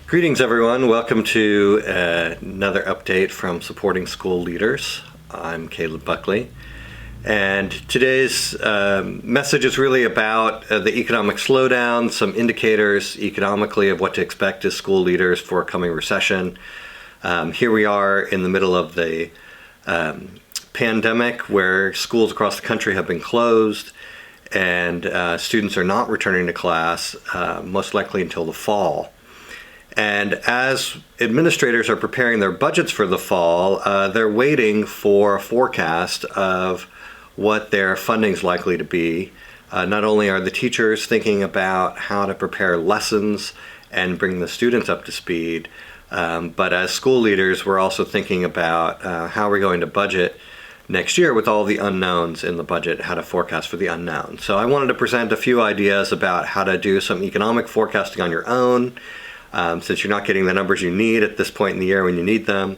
Greetings, everyone. Welcome to another update from Supporting School Leaders. I'm Caleb Buckley, and today's message is really about the economic slowdown, some indicators economically of what to expect as school leaders for a coming recession. Here we are in the middle of the pandemic where schools across the country have been closed and students are not returning to class, most likely until the fall. And as administrators are preparing their budgets for the fall, they're waiting for a forecast of what their funding is likely to be. Not only are the teachers thinking about how to prepare lessons and bring the students up to speed, but as school leaders, we're also thinking about how we're going to budget next year with all the unknowns in the budget, how to forecast for the unknown. So I wanted to present a few ideas about how to do some economic forecasting on your own, since you're not getting the numbers you need at this point in the year when you need them.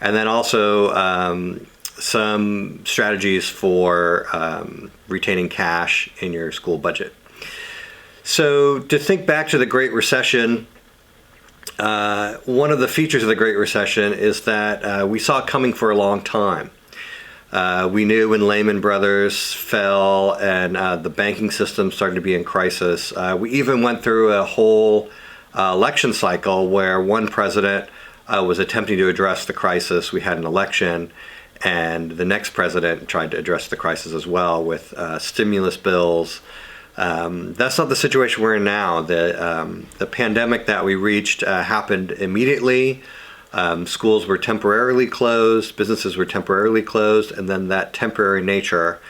And then also some strategies for retaining cash in your school budget. So to think back to the Great Recession, one of the features of the Great Recession is that we saw it coming for a long time. We knew when Lehman Brothers fell and the banking system started to be in crisis. We even went through a whole election cycle where one president was attempting to address the crisis. We had an election, and the next president tried to address the crisis as well with stimulus bills. That's not the situation we're in now. The pandemic that we reached happened immediately. Schools were temporarily closed, businesses were temporarily closed, and then that temporary nature,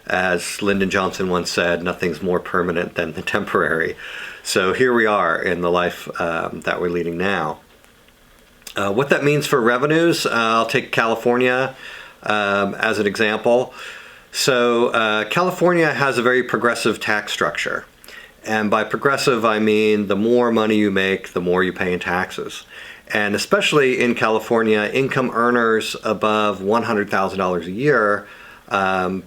as Lyndon Johnson once said, nothing's more permanent than the temporary. So here we are in the life that we're leading now. What that means for revenues, I'll take California as an example. So California has a very progressive tax structure. And by progressive, I mean the more money you make, the more you pay in taxes. And especially in California, income earners above $100,000 a year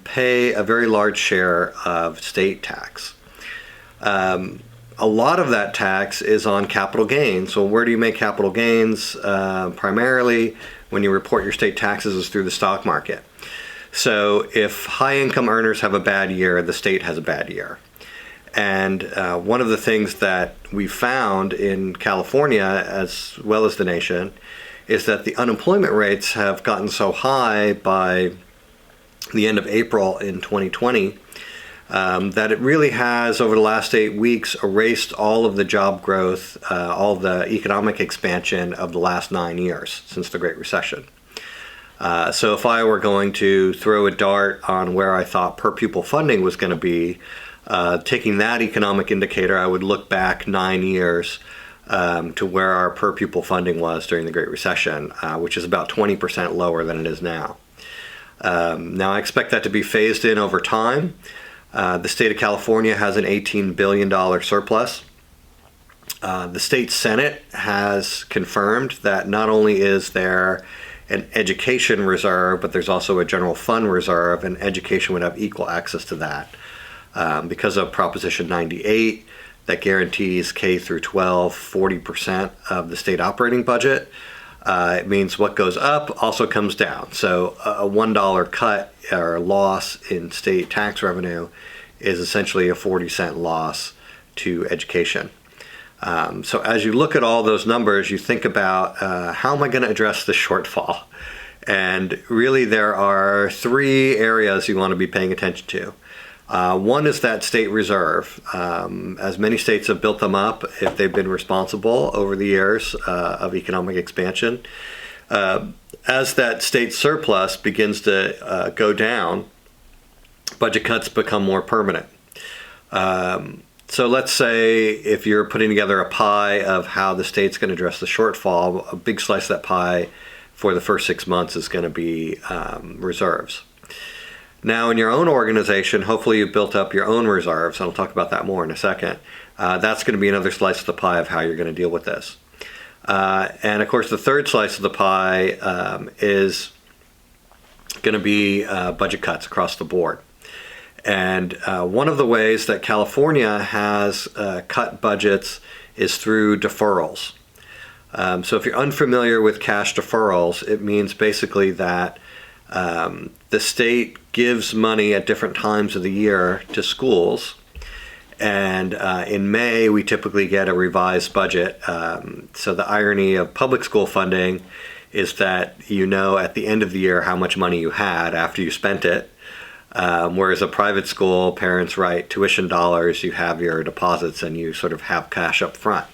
pay a very large share of state tax. A lot of that tax is on capital gains. So where do you make capital gains? Primarily, when you report your state taxes, is through the stock market. So if high income earners have a bad year, the state has a bad year. And one of the things that we found in California, as well as the nation, is that the unemployment rates have gotten so high by the end of April in 2020 that it really has, over the last 8 weeks, erased all of the job growth, all the economic expansion of the last 9 years since the Great Recession. So if I were going to throw a dart on where I thought per pupil funding was going to be, taking that economic indicator, I would look back 9 years to where our per pupil funding was during the Great Recession, which is about 20% lower than it is now. Now I expect that to be phased in over time. The state of California has an $18 billion surplus. The state Senate has confirmed that not only is there an education reserve, but there's also a general fund reserve, and education would have equal access to that. Because of Proposition 98 that guarantees K through 12 40% of the state operating budget, it means what goes up also comes down. So a $1 cut or loss in state tax revenue is essentially a 40-cent loss to education. So as you look at all those numbers, you think about how am I going to address the shortfall? And really there are three areas you want to be paying attention to. One is that state reserve. As many states have built them up, if they've been responsible over the years of economic expansion, as that state surplus begins to go down, budget cuts become more permanent. So let's say if you're putting together a pie of how the state's going to address the shortfall, a big slice of that pie for the first 6 months is going to be reserves. Now, in your own organization, hopefully you've built up your own reserves, and I'll talk about that more in a second. That's going to be another slice of the pie of how you're going to deal with this. And of course, the third slice of the pie is going to be budget cuts across the board. And one of the ways that California has cut budgets is through deferrals. So if you're unfamiliar with cash deferrals, it means basically that the state gives money at different times of the year to schools. And in May, we typically get a revised budget. So the irony of public school funding is that you know at the end of the year how much money you had after you spent it. Whereas a private school, parents write tuition dollars, you have your deposits, and you sort of have cash up front.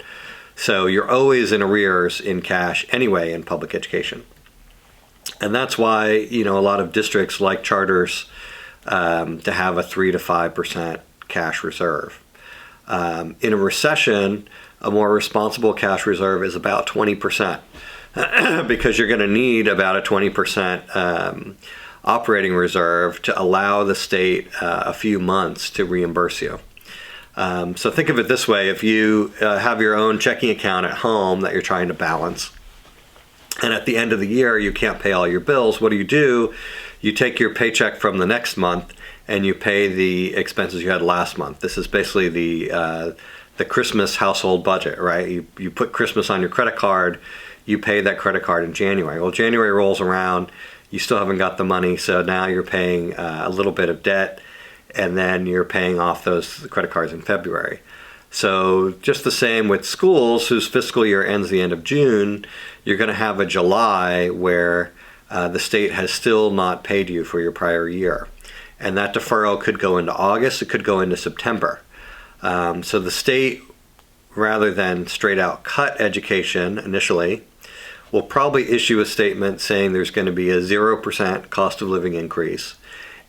So you're always in arrears in cash anyway in public education. And that's why, you know, a lot of districts like charters to have a 3 to 5% cash reserve. In a recession, a more responsible cash reserve is about 20% because you're going to need about a 20% operating reserve to allow the state a few months to reimburse you. So think of it this way: if you have your own checking account at home that you're trying to balance, and at the end of the year you can't pay all your bills, what do? You take your paycheck from the next month and you pay the expenses you had last month. This is basically the Christmas household budget, right? You put Christmas on your credit card, you pay that credit card in January. Well, January rolls around, you still haven't got the money, so now you're paying a little bit of debt, and then you're paying off those credit cards in February. So just the same with schools whose fiscal year ends the end of June, you're going to have a July where the state has still not paid you for your prior year. And that deferral could go into August, it could go into September. So the state, rather than straight out cut education initially, will probably issue a statement saying there's going to be a 0% cost of living increase,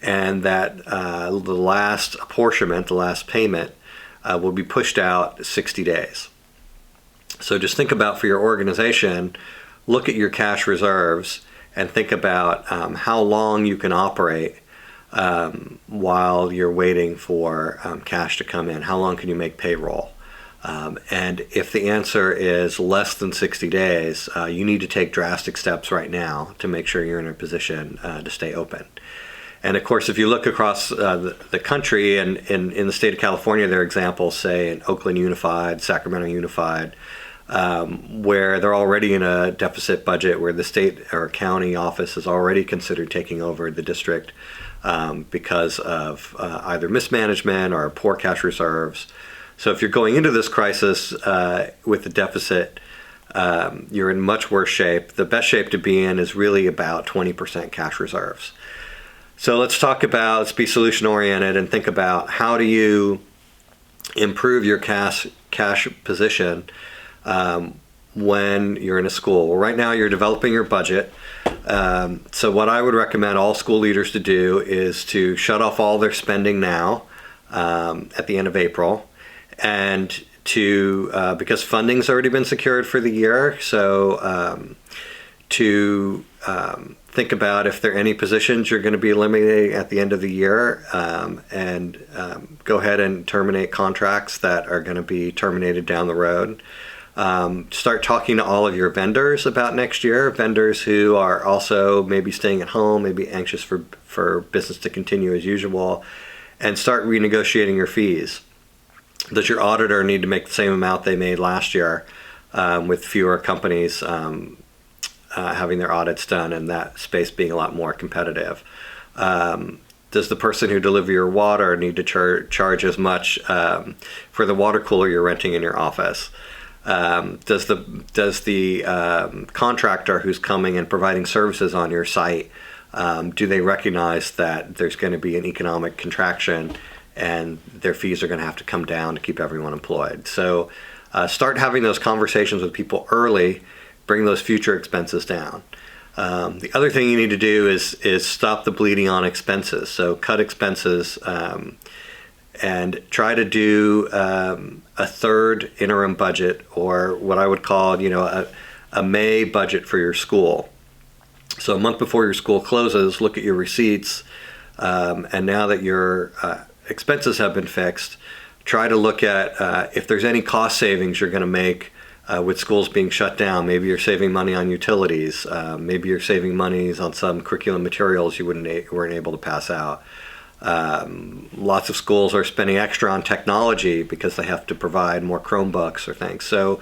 and that the last apportionment, the last payment, will be pushed out 60 days. So just think about, for your organization, look at your cash reserves and think about how long you can operate while you're waiting for cash to come in. How long can you make payroll? And if the answer is less than 60 days, you need to take drastic steps right now to make sure you're in a position to stay open. And of course, if you look across the country, and in the state of California, there are examples, say, in Oakland Unified, Sacramento Unified, where they're already in a deficit budget, where the state or county office has already considered taking over the district because of either mismanagement or poor cash reserves. So if you're going into this crisis with a deficit, you're in much worse shape. The best shape to be in is really about 20% cash reserves. So let's be solution oriented and think about, how do you improve your cash position when you're in a school? Well, right now you're developing your budget. So what I would recommend all school leaders to do is to shut off all their spending now at the end of April, and to because funding's already been secured for the year, so to think about if there are any positions you're going to be eliminating at the end of the year, and go ahead and terminate contracts that are going to be terminated down the road. Start talking to all of your vendors about next year, vendors who are also maybe staying at home, maybe anxious for business to continue as usual, and start renegotiating your fees. Does your auditor need to make the same amount they made last year, with fewer companies having their audits done and that space being a lot more competitive? Does the person who delivers your water need to charge as much for the water cooler you're renting in your office? Does the contractor who's coming and providing services on your site, do they recognize that there's going to be an economic contraction and their fees are going to have to come down to keep everyone employed? So start having those conversations with people early, bring those future expenses down. The other thing you need to do is stop the bleeding on expenses. So cut expenses and try to do a third interim budget, or what I would call, a May budget for your school. So a month before your school closes, look at your receipts, and now that your expenses have been fixed, try to look at if there's any cost savings you're going to make with schools being shut down. Maybe you're saving money on utilities. Maybe you're saving monies on some curriculum materials you weren't able to pass out. Lots of schools are spending extra on technology because they have to provide more Chromebooks or things. So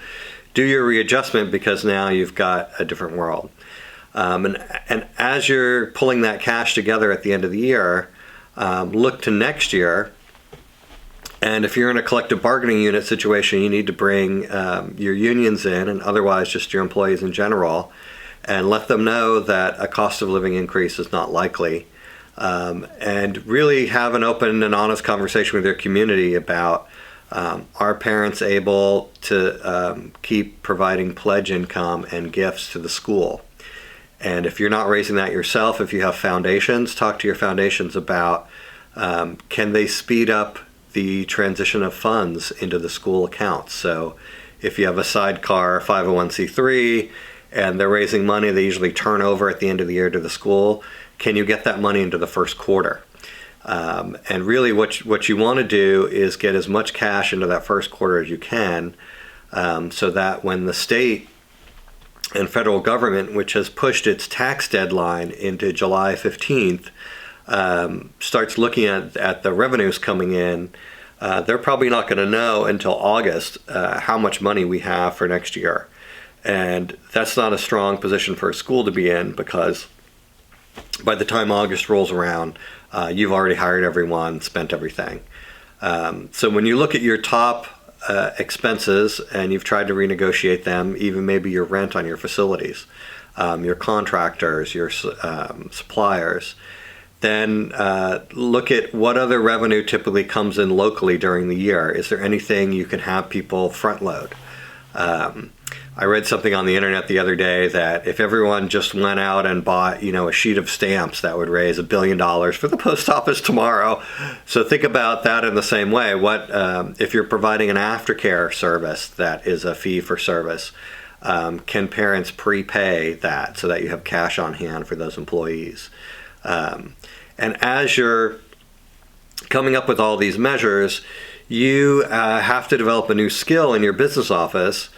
do your readjustment, because now you've got a different world. And as you're pulling that cash together at the end of the year, look to next year. And if you're in a collective bargaining unit situation, you need to bring your unions in, and otherwise just your employees in general, and let them know that a cost of living increase is not likely. And really have an open and honest conversation with your community about, are parents able to keep providing pledge income and gifts to the school? And if you're not raising that yourself, if you have foundations, talk to your foundations about, can they speed up the transition of funds into the school accounts? So if you have a sidecar 501c3 and they're raising money, they usually turn over at the end of the year to the school. Can you get that money into the first quarter? And really what you want to do is get as much cash into that first quarter as you can, so that when the state and federal government, which has pushed its tax deadline into July 15th, starts looking at the revenues coming in, they're probably not going to know until August how much money we have for next year. And that's not a strong position for a school to be in, because by the time August rolls around, you've already hired everyone, spent everything. So when you look at your top expenses and you've tried to renegotiate them, even maybe your rent on your facilities, your contractors, your suppliers, then look at what other revenue typically comes in locally during the year. Is there anything you can have people front load? I read something on the internet the other day that if everyone just went out and bought, a sheet of stamps, that would raise $1 billion for the post office tomorrow. So think about that in the same way. What if you're providing an aftercare service that is a fee for service? Can parents prepay that so that you have cash on hand for those employees? And as you're coming up with all these measures, you have to develop a new skill in your business office.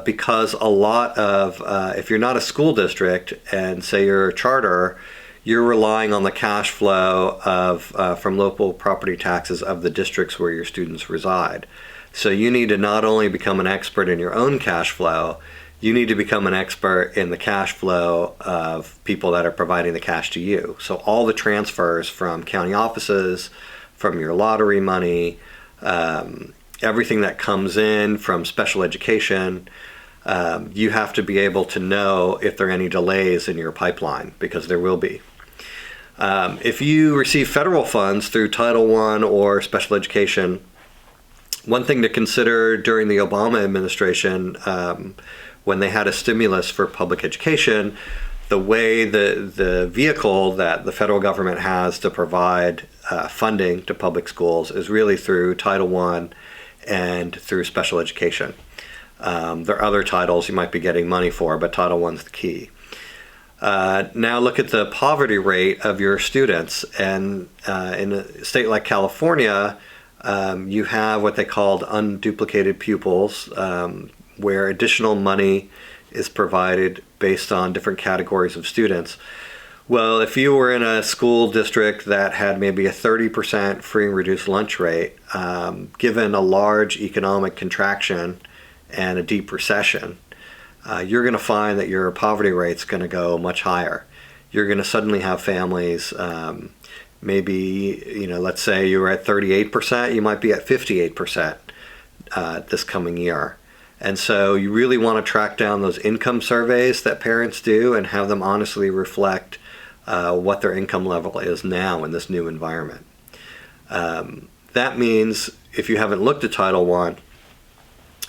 Because a lot of, if you're not a school district and say you're a charter, you're relying on the cash flow of from local property taxes of the districts where your students reside. So you need to not only become an expert in your own cash flow, you need to become an expert in the cash flow of people that are providing the cash to you. So all the transfers from county offices, from your lottery money, everything that comes in from special education, you have to be able to know if there are any delays in your pipeline, because there will be. If you receive federal funds through Title I or special education, one thing to consider during the Obama administration, when they had a stimulus for public education, the way the vehicle that the federal government has to provide funding to public schools is really through Title I and through special education. There are other titles you might be getting money for, but Title I is the key. Now look at the poverty rate of your students. And in a state like California, you have what they called unduplicated pupils, where additional money is provided based on different categories of students. Well, if you were in a school district that had maybe a 30% free and reduced lunch rate, given a large economic contraction and a deep recession, you're going to find that your poverty rate's going to go much higher. You're going to suddenly have families, maybe, let's say you were at 38%, you might be at 58% this coming year. And so you really want to track down those income surveys that parents do and have them honestly reflect what their income level is now in this new environment. That means if you haven't looked at Title I,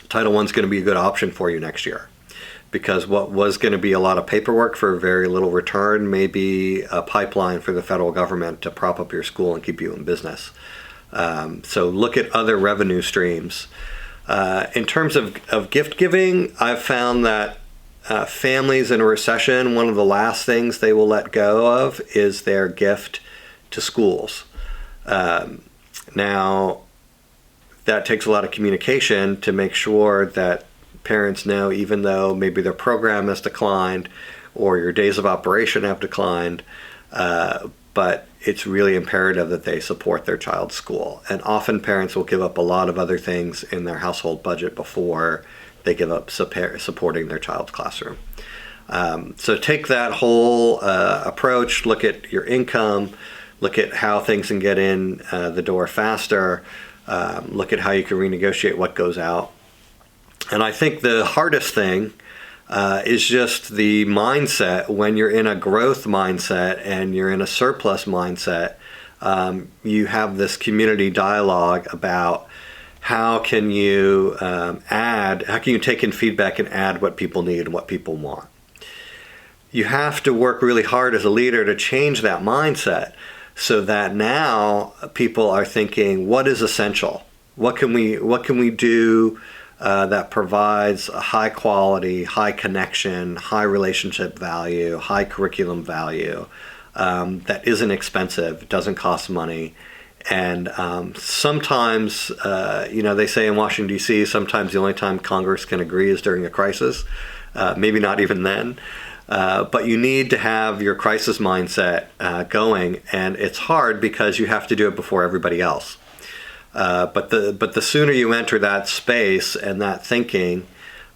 Title I is going to be a good option for you next year, because what was going to be a lot of paperwork for very little return may be a pipeline for the federal government to prop up your school and keep you in business. So look at other revenue streams. In terms of gift giving, I've found that families in a recession, one of the last things they will let go of is their gift to schools. Now, that takes a lot of communication to make sure that parents know, even though maybe their program has declined or your days of operation have declined, but it's really imperative that they support their child's school. And often parents will give up a lot of other things in their household budget before they give up supporting their child's classroom. So take that whole approach, look at your income, look at how things can get in the door faster, look at how you can renegotiate what goes out. And I think the hardest thing is just the mindset. When you're in a growth mindset and you're in a surplus mindset, you have this community dialogue about how can you how can you take in feedback and add what people need and what people want. You have to work really hard as a leader to change that mindset so that now people are thinking, what is essential? What can we do that provides a high quality, high connection, high relationship value, high curriculum value, that isn't expensive, doesn't cost money. And sometimes, they say in Washington, D.C., sometimes the only time Congress can agree is during a crisis, maybe not even then. But you need to have your crisis mindset going, and it's hard because you have to do it before everybody else. But the sooner you enter that space and that thinking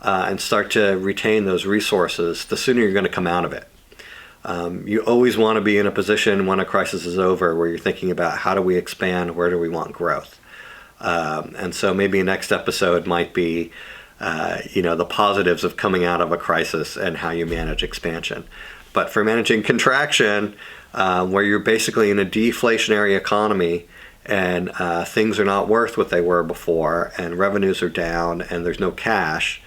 and start to retain those resources, the sooner you're going to come out of it. You always want to be in a position when a crisis is over where you're thinking about how do we expand, where do we want growth. And so maybe a next episode might be the positives of coming out of a crisis and how you manage expansion. But for managing contraction, where you're basically in a deflationary economy and things are not worth what they were before and revenues are down and there's no cash,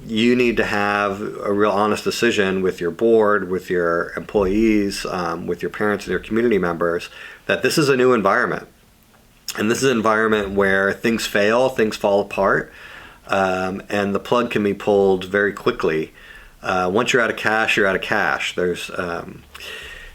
you need to have a real honest decision with your board, with your employees, with your parents and your community members that this is a new environment. And this is an environment where things fail, things fall apart, and the plug can be pulled very quickly. Once you're out of cash, you're out of cash.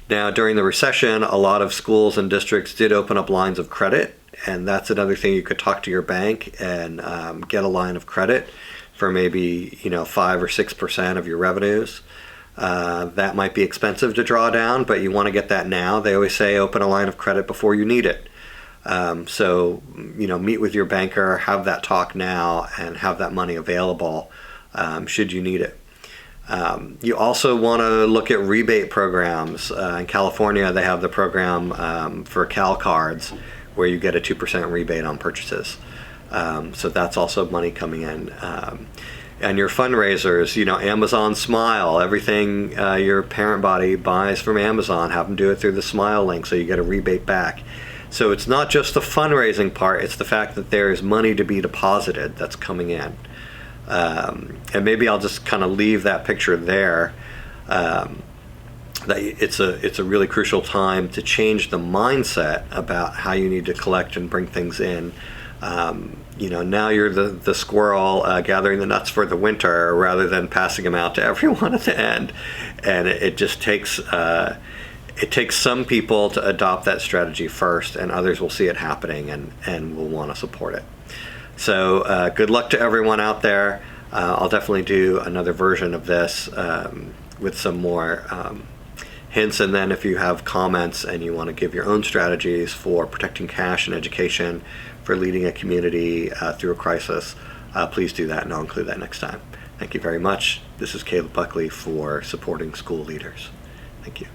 Now, during the recession, a lot of schools and districts did open up lines of credit, and that's another thing. You could talk to your bank and get a line of credit for maybe 5 or 6% of your revenues. That might be expensive to draw down, but you want to get that now. They always say open a line of credit before you need it. So meet with your banker, have that talk now, and have that money available should you need it. You also want to look at rebate programs. In California, they have the program for Cal cards where you get a 2% rebate on purchases. So that's also money coming in. And your fundraisers, Amazon Smile, everything your parent body buys from Amazon, have them do it through the Smile link so you get a rebate back. So it's not just the fundraising part, it's the fact that there is money to be deposited that's coming in. And maybe I'll just kind of leave that picture there. That it's a really crucial time to change the mindset about how you need to collect and bring things in. Now you're the squirrel gathering the nuts for the winter rather than passing them out to everyone at the end. And it just takes some people to adopt that strategy first, and others will see it happening and will want to support it. So good luck to everyone out there. I'll definitely do another version of this with some more hints, and then if you have comments and you want to give your own strategies for protecting cash and education, for leading a community through a crisis, please do that, and I'll include that next time. Thank you very much. This is Caleb Buckley for Supporting School Leaders. Thank you.